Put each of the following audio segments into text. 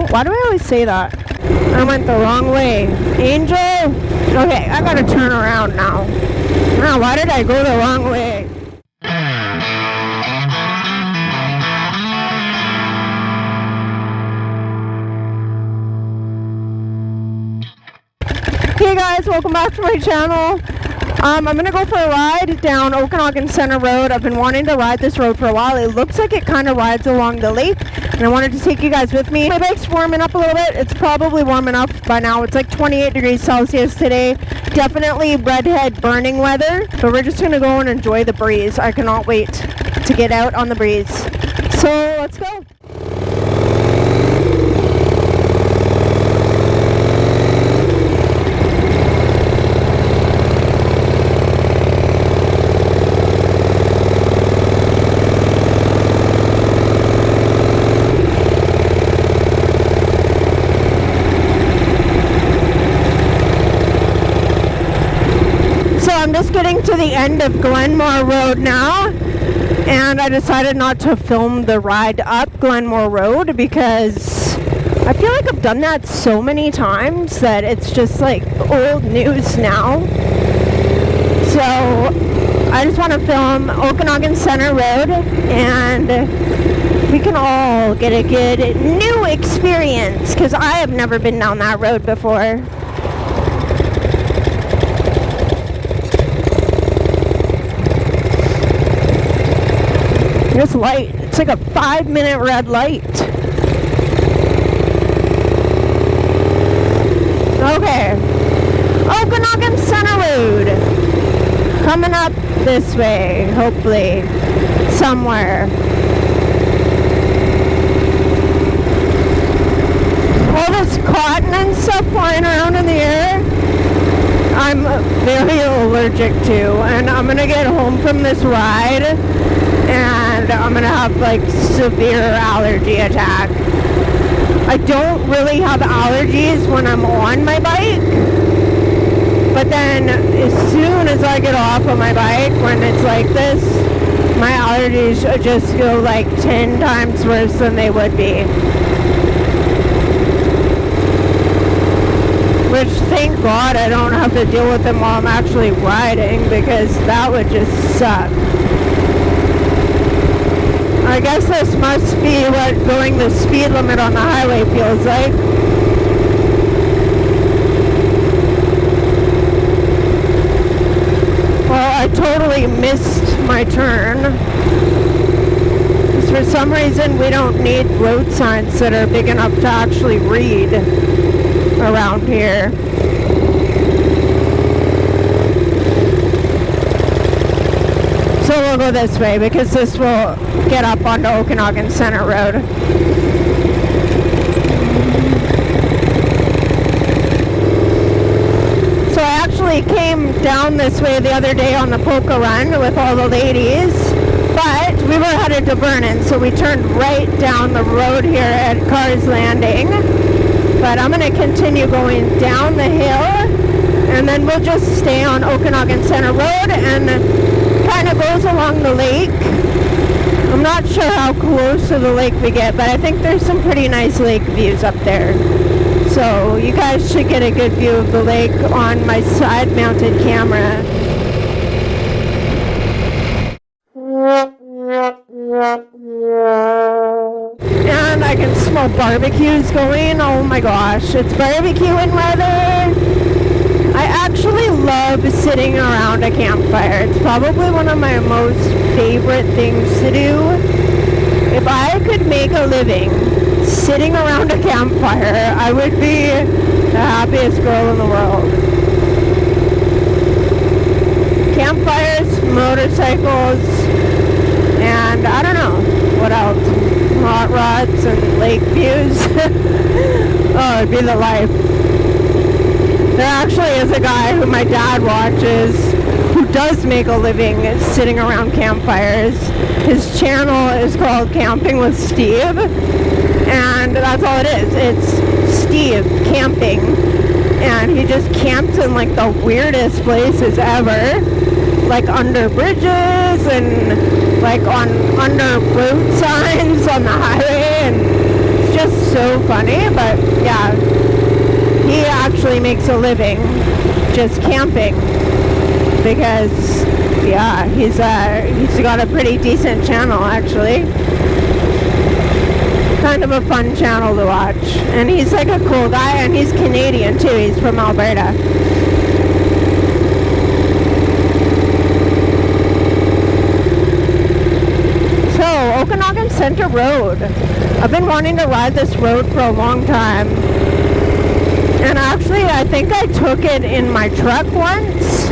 Why do I always say that? I went the wrong way. Angel? Okay, I gotta turn around now. Now, why did I go the wrong way? Hey guys, welcome back to my channel. I'm gonna go for a ride down Okanagan Center Road. I've been wanting to ride this road for a while. It looks like it kind of rides along the lake, and I wanted to take you guys with me. My bike's warming up a little bit. It's probably warm enough by now. It's like 28 degrees Celsius today. Definitely redhead burning weather, but we're just gonna go and enjoy the breeze. I cannot wait to get out on the breeze. So let's go. I'm just getting to the end of Glenmore Road now, and I decided not to film the ride up Glenmore Road because I feel like I've done that so many times that it's just like old news now. So I just want to film Okanagan Center Road, and we can all get a good new experience because I have never been down that road before. This light, it's like a 5-minute red light. Okay, Okanagan Center Road. Coming up this way, hopefully, somewhere. All this cotton and stuff flying around in the air, I'm very allergic to, and I'm gonna get home from this ride and I'm gonna have like severe allergy attack. I don't really have allergies when I'm on my bike, but then as soon as I get off of my bike, when it's like this, my allergies just go like 10 times worse than they would be. Which, thank God, I don't have to deal with them while I'm actually riding, because that would just suck. I guess this must be what going the speed limit on the highway feels like. Well, I totally missed my turn. Because for some reason we don't need road signs that are big enough to actually read around here. So we'll go this way because this will get up onto Okanagan Center Road. So I actually came down this way the other day on the polka run with all the ladies, but we were headed to Vernon, so we turned right down the road here at Cars Landing. But I'm going to continue going down the hill, and then we'll just stay on Okanagan Center Road, and kind of goes along the lake. I'm not sure how close to the lake we get, but I think there's some pretty nice lake views up there. So you guys should get a good view of the lake on my side-mounted camera. And I can smell barbecues going. Oh my gosh, it's barbecuing weather. I actually love sitting around a campfire. It's probably one of my most favorite things to do. If I could make a living sitting around a campfire, I would be the happiest girl in the world. Campfires, motorcycles, and I don't know what else. Hot rods and lake views. Oh, it'd be the life. There actually is a guy who my dad watches who does make a living sitting around campfires. His channel is called Camping with Steve, and that's all it is. It's Steve camping, and he just camps in like the weirdest places ever, like under bridges and like on under road signs on the highway, and it's just so funny, but yeah, he actually makes a living just camping because, yeah, he's got a pretty decent channel, actually. Kind of a fun channel to watch. And he's like a cool guy, and he's Canadian too. He's from Alberta. So, Okanagan Center Road. I've been wanting to ride this road for a long time. And actually, I think I took it in my truck once.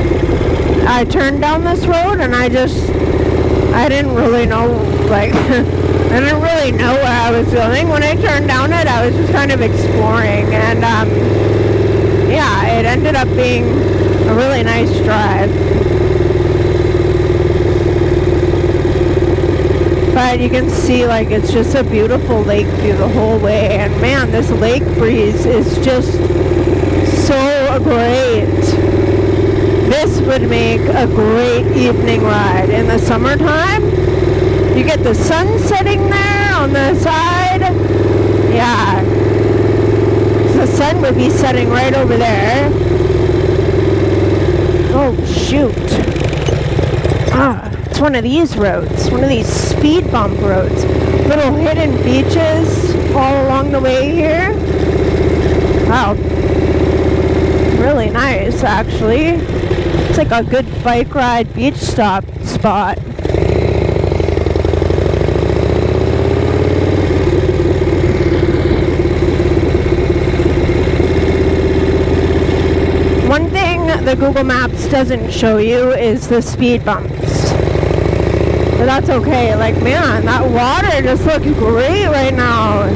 I turned down this road, and I didn't really know, like, I didn't really know where I was going. When I turned down it, I was just kind of exploring, and yeah, it ended up being a really nice drive. But you can see, like, it's just a beautiful lake view the whole way, and man, this lake breeze is just so great. This would make a great evening ride. In the summertime, you get the sun setting there on the side. Yeah. The sun would be setting right over there. Oh, shoot. It's one of these roads. One of these speed bump roads. Little hidden beaches all along the way here. Wow. Really nice, actually. It's like a good bike ride beach spot. One thing the Google Maps doesn't show you is the speed bumps. But that's okay. Like, man, that water just looks great right now.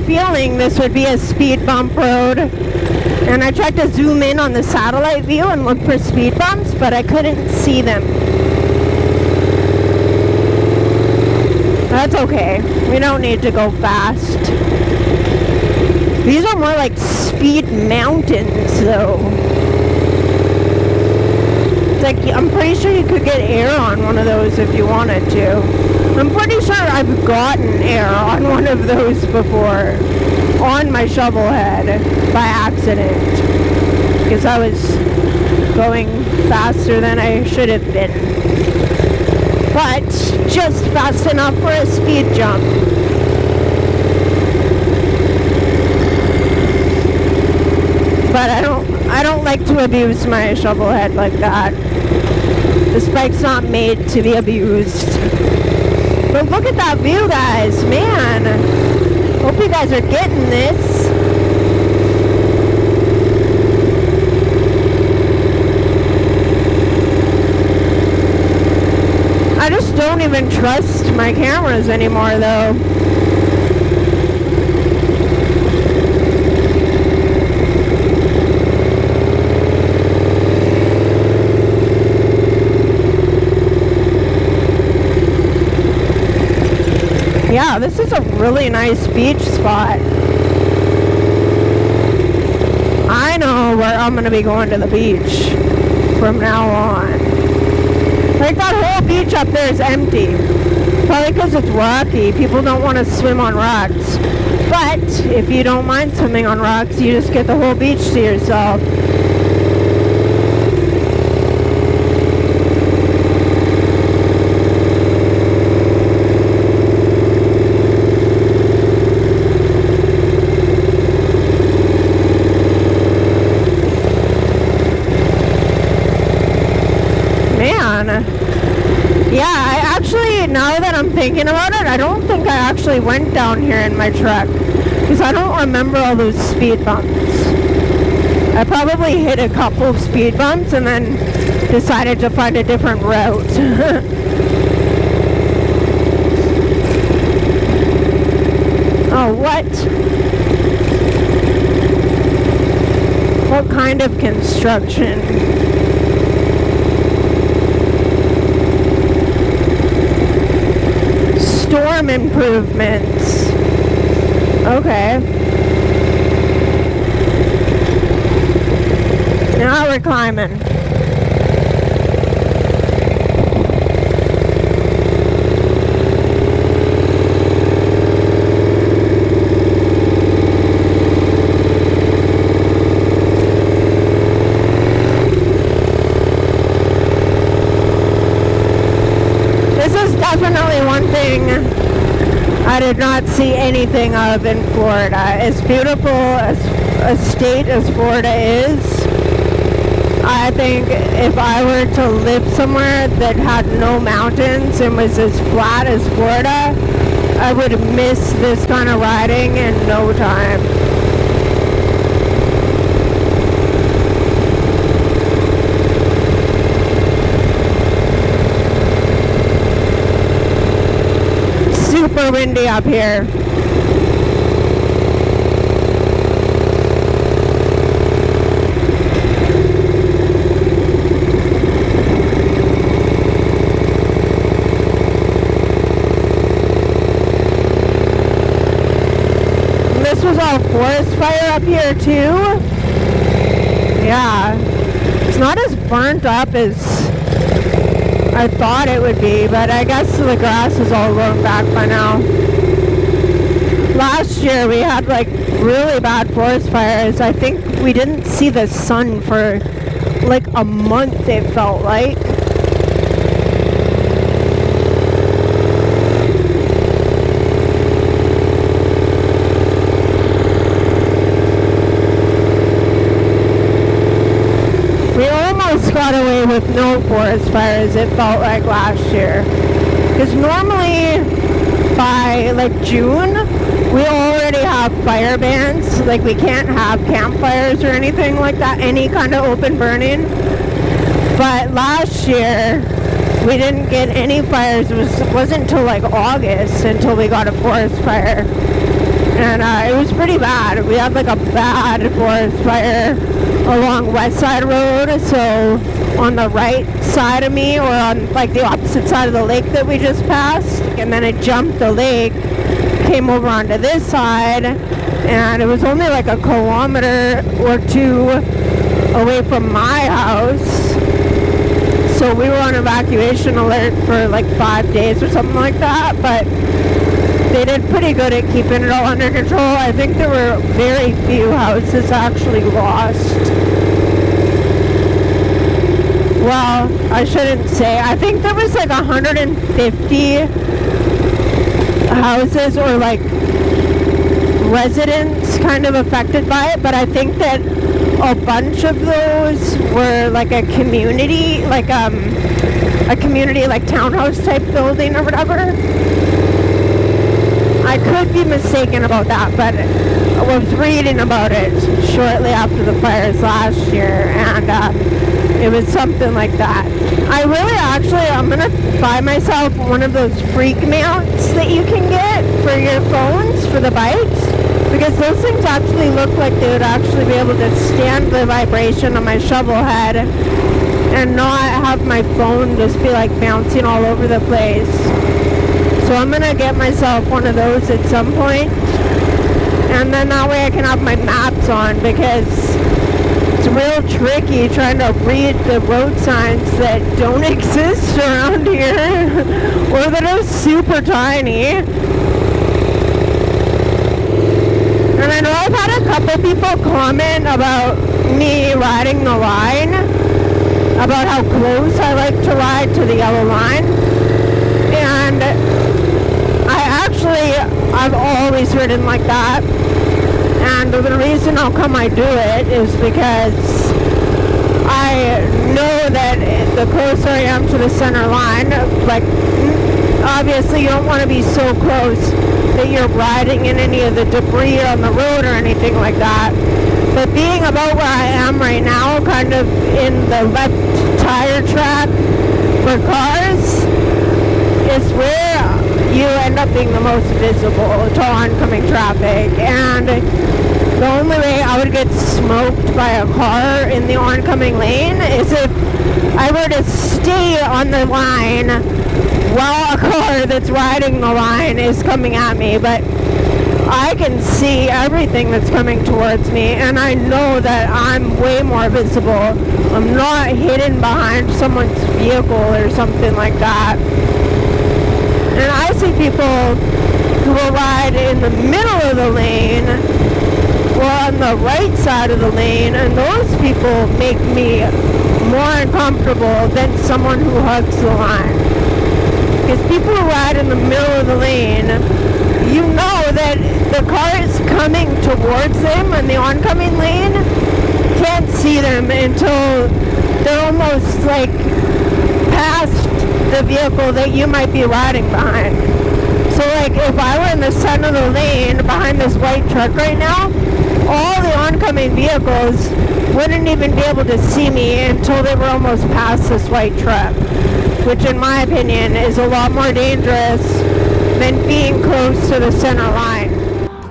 Feeling this would be a speed bump road, and I tried to zoom in on the satellite view and look for speed bumps, but I couldn't see them. That's okay, we don't need to go fast. These are more like speed mountains though. It's like, I'm pretty sure you could get air on one of those if you wanted to. I'm pretty sure I've gotten air on one of those before on my shovel head by accident because I was going faster than I should have been, but just fast enough for a speed jump. But I don't like to abuse my shovel head like that. This bike's not made to be abused. But look at that view, guys. Man, hope you guys are getting this. I just don't even trust my cameras anymore, though. Yeah, this is a really nice beach spot. I know where I'm going to be going to the beach from now on. Like, that whole beach up there is empty. Probably because it's rocky. People don't want to swim on rocks. But if you don't mind swimming on rocks, you just get the whole beach to yourself. Now that I'm thinking about it, I don't think I actually went down here in my truck because I don't remember all those speed bumps. I probably hit a couple of speed bumps and then decided to find a different route. Oh, what? What kind of construction? Storm improvements. Okay. Now we're climbing. definitely one thing I did not see anything of in Florida. As beautiful as a state as Florida is, I think if I were to live somewhere that had no mountains and was as flat as Florida, I would miss this kind of riding in no time. Super windy up here. This was all forest fire up here too. Yeah, it's not as burnt up as I thought it would be, but I guess the grass is all grown back by now. Last year we had like really bad forest fires. I think we didn't see the sun for like a month, it felt like. Got away with no forest fires, it felt like last year, because normally by like June we already have fire bans. Like we can't have campfires or anything like that, any kind of open burning. But last year we didn't get any fires. It wasn't until like August until we got a forest fire, and it was pretty bad. We had like a bad forest fire along West Side Road, so on the right side of me, or on like the opposite side of the lake that we just passed, and then it jumped the lake, came over onto this side, and it was only like a kilometer or two away from my house, so we were on evacuation alert for like 5 days or something like that, but they did pretty good at keeping it all under control. I think there were very few houses actually lost. Well, I shouldn't say. I think there was like 150 houses or like residents kind of affected by it, but I think that a bunch of those were like a community like townhouse type building or whatever. I could be mistaken about that, but I was reading about it shortly after the fires last year, and it was something like that. I'm going to buy myself one of those freak mounts that you can get for your phones, for the bikes, because those things actually look like they would actually be able to stand the vibration on my shovel head and not have my phone just be like bouncing all over the place. So I'm going to get myself one of those at some point, and then that way I can have my maps on, because it's real tricky trying to read the road signs that don't exist around here or that are super tiny. And I know I've had a couple people comment about me riding the line, about how close I like to ride to the yellow line, and I've always ridden like that, and the reason how come I do it is because I know that the closer I am to the center line, like obviously you don't want to be so close that you're riding in any of the debris on the road or anything like that, but being about where I am right now, kind of in the left tire track for cars, is where you end up being the most visible to oncoming traffic. And the only way I would get smoked by a car in the oncoming lane is if I were to stay on the line while a car that's riding the line is coming at me. But I can see everything that's coming towards me, and I know that I'm way more visible. I'm not hidden behind someone's vehicle or something like that. And I see people who will ride in the middle of the lane or on the right side of the lane, and those people make me more uncomfortable than someone who hugs the line. Because people who ride in the middle of the lane, you know that the car is coming towards them in the oncoming lane, can't see them until they're almost like past the vehicle that you might be riding behind. So like if I were in the center of the lane behind this white truck right now, all the oncoming vehicles wouldn't even be able to see me until they were almost past this white truck, which in my opinion is a lot more dangerous than being close to the center line.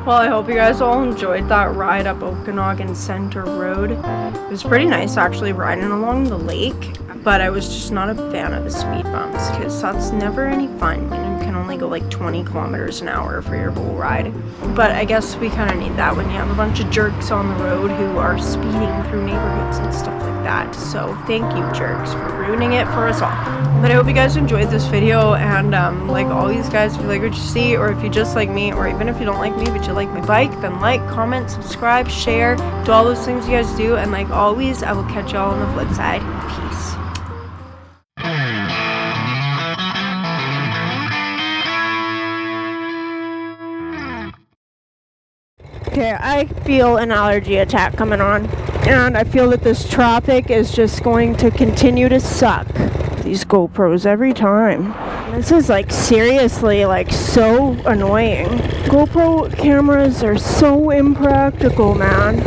Well, I hope you guys all enjoyed that ride up Okanagan Center Road. It was pretty nice actually riding along the lake, but I was just not a fan of the speed bumps because that's never any fun. You can only go like 20 kilometers an hour for your whole ride. But I guess we kind of need that when you have a bunch of jerks on the road who are speeding through neighborhoods and stuff like that. So thank you, jerks, for ruining it for us all. But I hope you guys enjoyed this video, and like always guys, if you like what you see, or if you just like me, or even if you don't like me but you like my bike, then like, comment, subscribe, share, do all those things you guys do, and like always, I will catch y'all on the flip side. Peace. Okay, I feel an allergy attack coming on, and I feel that this traffic is just going to continue to suck. These GoPros every time. This is like seriously like so annoying. GoPro cameras are so impractical, man.